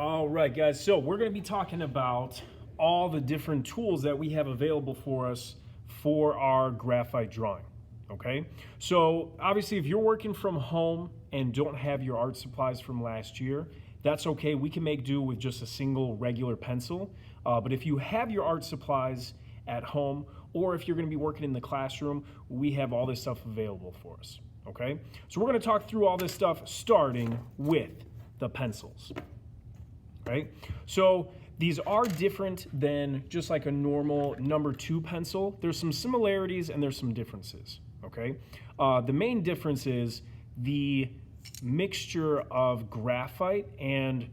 All right, guys. So we're going to be talking about all the different tools that we have available for us for our graphite drawing. Okay. So obviously, if you're working from home and don't have your art supplies from last year, that's okay. We can make do with just a single regular pencil. But if you have your art supplies at home, or if you're going to be working in the classroom, we have all this stuff available for us. Okay. So we're going to talk through all this stuff starting with the pencils. Right? So these are different than just like a normal number 2 pencil. There's some similarities and there's some differences. Okay? The main difference is the mixture of graphite and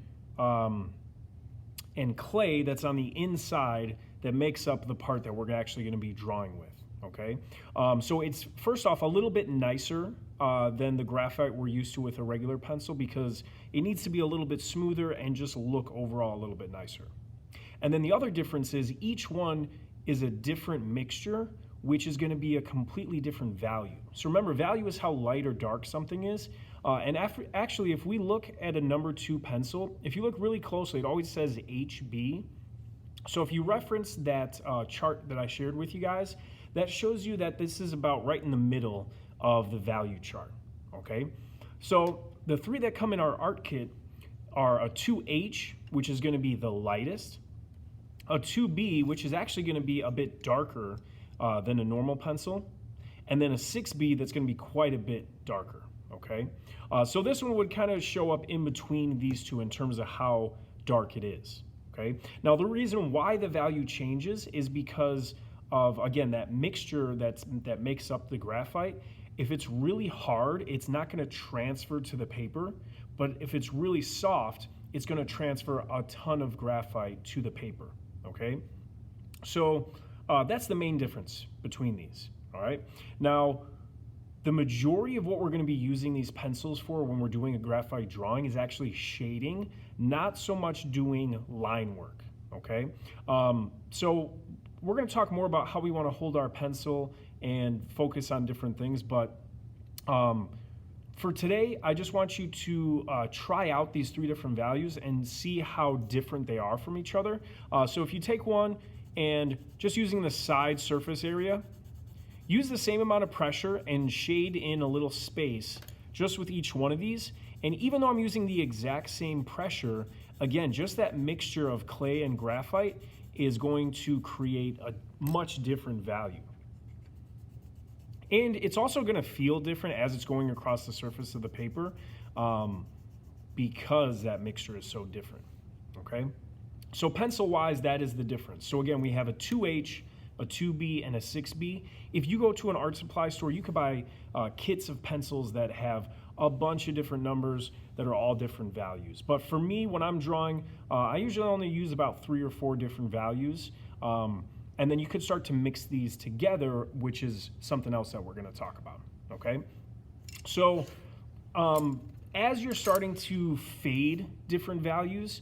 clay that's on the inside that makes up the part that we're actually going to be drawing with. Okay? So it's first off a little bit nicer than the graphite we're used to with a regular pencil because it needs to be a little bit smoother and just look overall a little bit nicer. And then the other difference is each one is a different mixture, which is going to be a completely different value. So remember, value is how light or dark something is. Actually, if we look at a number 2 pencil, if you look really closely, it always says HB. So if you reference that chart that I shared with you guys, that shows you that this is about right in the middle of the value chart, okay? So the 3 that come in our art kit are a 2H, which is going to be the lightest, a 2B, which is actually going to be a bit darker than a normal pencil, and then a 6B that's going to be quite a bit darker, okay? So this one would kind of show up in between these two in terms of how dark it is, okay? Now the reason why the value changes is because of, again, that mixture that makes up the graphite. If it's really hard, it's not going to transfer to the paper, but if it's really soft, it's going to transfer a ton of graphite to the paper, okay? So that's the main difference between these, all right? Now, the majority of what we're going to be using these pencils for when we're doing a graphite drawing is actually shading, not so much doing line work, okay? So we're going to talk more about how we want to hold our pencil and focus on different things, but for today, I just want you to try out these 3 different values and see how different they are from each other. So if you take one and just using the side surface area, use the same amount of pressure and shade in a little space just with each one of these. And even though I'm using the exact same pressure, again, just that mixture of clay and graphite is going to create a much different value. And it's also going to feel different as it's going across the surface of the paper because that mixture is so different, okay? So pencil-wise, that is the difference. So again, we have a 2H, a 2B, and a 6B. If you go to an art supply store, you could buy kits of pencils that have a bunch of different numbers that are all different values. But for me, when I'm drawing, I usually only use about 3 or 4 different values. And then you could start to mix these together, which is something else that we're going to talk about, okay? So as you're starting to fade different values,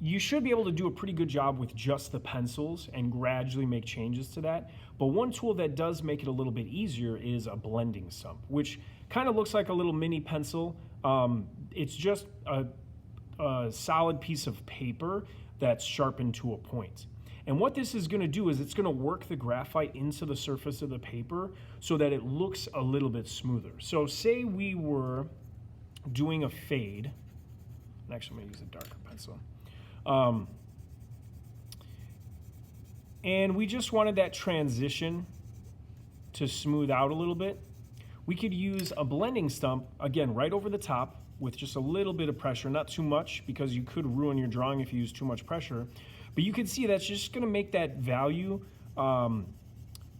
you should be able to do a pretty good job with just the pencils and gradually make changes to that. But one tool that does make it a little bit easier is a blending stump, which kind of looks like a little mini pencil. It's just a solid piece of paper that's sharpened to a point. And what this is going to do is it's going to work the graphite into the surface of the paper so that it looks a little bit smoother. So say we were doing a fade. Actually, I'm going to use a darker pencil. And we just wanted that transition to smooth out a little bit. We could use a blending stump, again, right over the top with just a little bit of pressure, not too much because you could ruin your drawing if you use too much pressure. But you can see that's just going to make that value a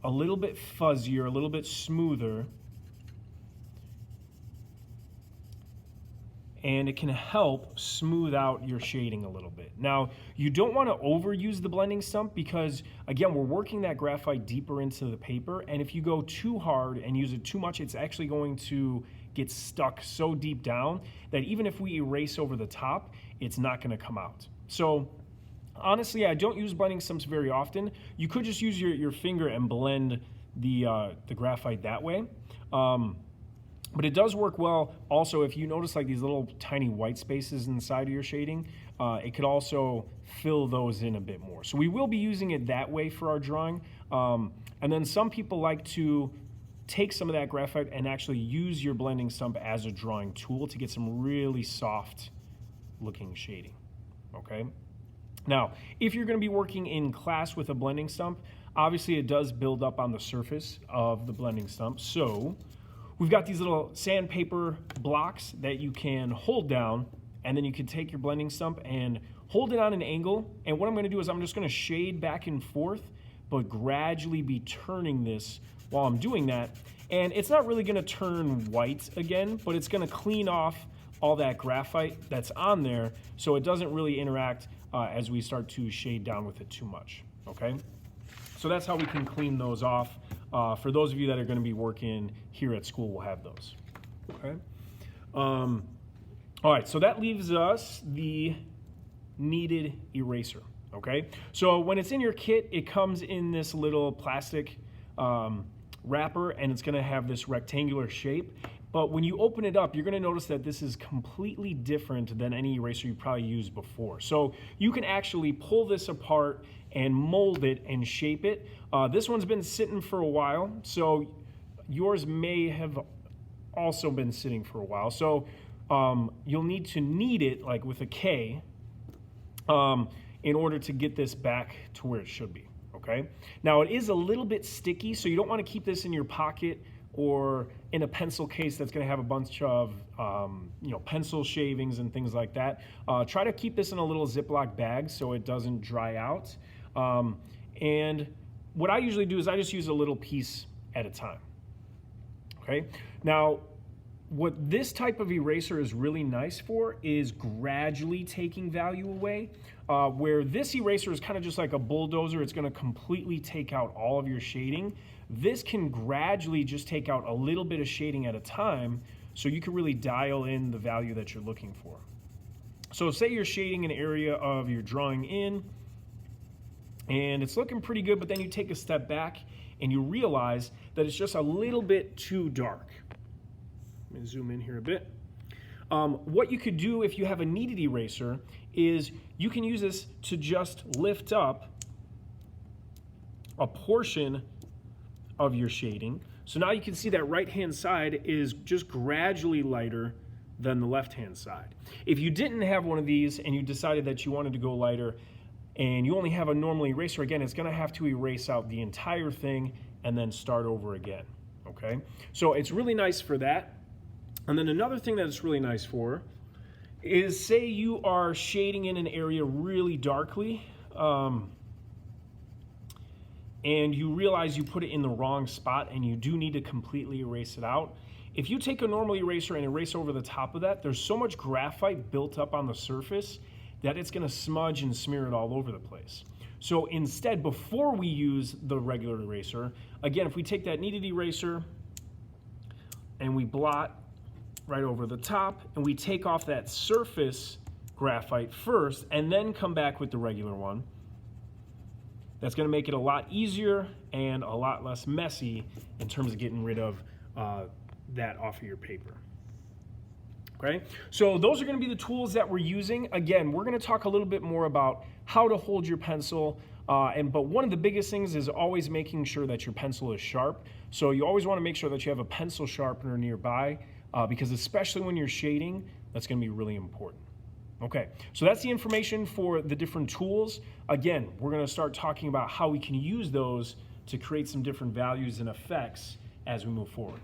little bit fuzzier, a little bit smoother. And it can help smooth out your shading a little bit. Now, you don't want to overuse the blending stump because, again, we're working that graphite deeper into the paper. And if you go too hard and use it too much, it's actually going to get stuck so deep down that even if we erase over the top, it's not going to come out. So honestly, I don't use blending stumps very often. You could just use your finger and blend the graphite that way. But it does work well also if you notice like these little tiny white spaces inside of your shading, it could also fill those in a bit more. So we will be using it that way for our drawing. And then some people like to take some of that graphite and actually use your blending stump as a drawing tool to get some really soft looking shading, okay? Now, if you're gonna be working in class with a blending stump, obviously it does build up on the surface of the blending stump. So we've got these little sandpaper blocks that you can hold down, and then you can take your blending stump and hold it on an angle. And what I'm gonna do is I'm just gonna shade back and forth, but gradually be turning this while I'm doing that. And it's not really gonna turn white again, but it's gonna clean off all that graphite that's on there so it doesn't really interact as we start to shade down with it too much, okay? So that's how we can clean those off. For those of you that are gonna be working here at school, we'll have those, okay? All right, so that leaves us the kneaded eraser, okay? So when it's in your kit, it comes in this little plastic wrapper, and it's gonna have this rectangular shape. But when you open it up, you're gonna notice that this is completely different than any eraser you probably used before. So you can actually pull this apart and mold it and shape it. This one's been sitting for a while, so yours may have also been sitting for a while. So you'll need to knead it, like with a K, in order to get this back to where it should be, okay? Now it is a little bit sticky, so you don't wanna keep this in your pocket or in a pencil case that's gonna have a bunch of pencil shavings and things like that. Try to keep this in a little Ziploc bag so it doesn't dry out. And what I usually do is I just use a little piece at a time, okay? Now, what this type of eraser is really nice for is gradually taking value away, where this eraser is kind of just like a bulldozer. It's gonna completely take out all of your shading. This can gradually just take out a little bit of shading at a time, so you can really dial in the value that you're looking for. So say you're shading an area of your drawing in, and it's looking pretty good, but then you take a step back and you realize that it's just a little bit too dark. Let me zoom in here a bit. What you could do if you have a kneaded eraser is you can use this to just lift up a portion of your shading. So now you can see that right-hand side is just gradually lighter than the left-hand side. If you didn't have one of these and you decided that you wanted to go lighter and you only have a normal eraser, again, it's gonna have to erase out the entire thing and then start over again, okay? So it's really nice for that. And then another thing that it's really nice for is, say you are shading in an area really darkly, and you realize you put it in the wrong spot and you do need to completely erase it out. If you take a normal eraser and erase over the top of that, there's so much graphite built up on the surface that it's gonna smudge and smear it all over the place. So instead, before we use the regular eraser, again, if we take that kneaded eraser and we blot right over the top and we take off that surface graphite first and then come back with the regular one, that's gonna make it a lot easier and a lot less messy in terms of getting rid of that off of your paper. Okay, so those are gonna be the tools that we're using. Again, we're gonna talk a little bit more about how to hold your pencil, but one of the biggest things is always making sure that your pencil is sharp. So you always wanna make sure that you have a pencil sharpener nearby, because especially when you're shading, that's gonna be really important. Okay, so that's the information for the different tools. Again, we're gonna start talking about how we can use those to create some different values and effects as we move forward.